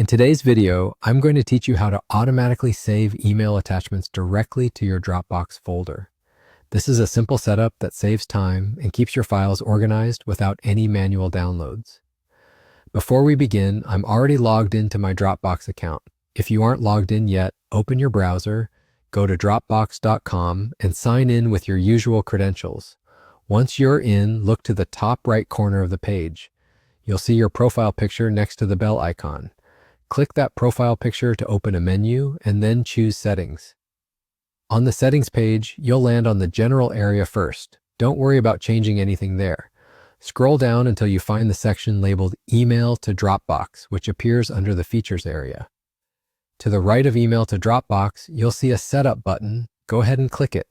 In today's video, I'm going to teach you how to automatically save email attachments directly to your Dropbox folder. This is a simple setup that saves time and keeps your files organized without any manual downloads. Before we begin, I'm already logged into my Dropbox account. If you aren't logged in yet, open your browser, go to dropbox.com, and sign in with your usual credentials. Once you're in, look to the top right corner of the page. You'll see your profile picture next to the bell icon. Click that profile picture to open a menu and then choose Settings. On the Settings page, you'll land on the General area first. Don't worry about changing anything there. Scroll down until you find the section labeled Email to Dropbox, which appears under the Features area. To the right of Email to Dropbox, you'll see a Setup button. Go ahead and click it.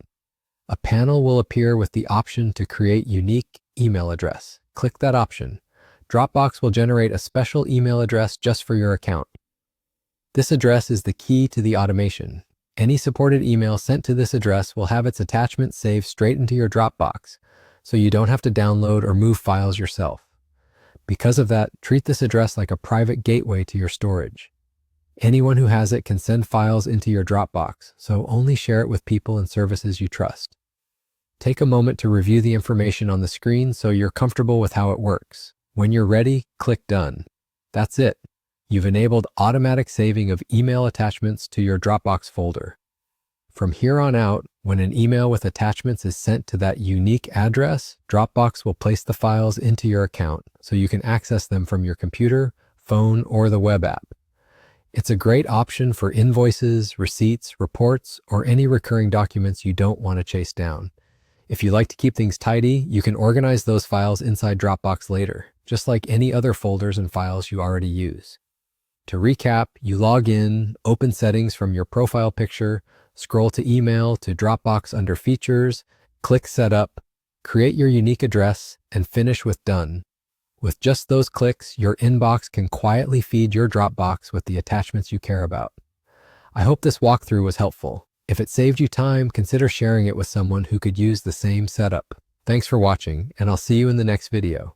A panel will appear with the option to create unique email address. Click that option. Dropbox will generate a special email address just for your account. This address is the key to the automation. Any supported email sent to this address will have its attachment saved straight into your Dropbox, so you don't have to download or move files yourself. Because of that, treat this address like a private gateway to your storage. Anyone who has it can send files into your Dropbox, so only share it with people and services you trust. Take a moment to review the information on the screen so you're comfortable with how it works. When you're ready, click Done. That's it. You've enabled automatic saving of email attachments to your Dropbox folder. From here on out, when an email with attachments is sent to that unique address, Dropbox will place the files into your account so you can access them from your computer, phone, or the web app. It's a great option for invoices, receipts, reports, or any recurring documents you don't want to chase down. If you like to keep things tidy, you can organize those files inside Dropbox later, just like any other folders and files you already use. To recap, you log in, open Settings from your profile picture, scroll to Email to Dropbox under Features, click Setup, create your unique address, and finish with Done. With just those clicks, your inbox can quietly feed your Dropbox with the attachments you care about. I hope this walkthrough was helpful. If it saved you time, consider sharing it with someone who could use the same setup. Thanks for watching, and I'll see you in the next video.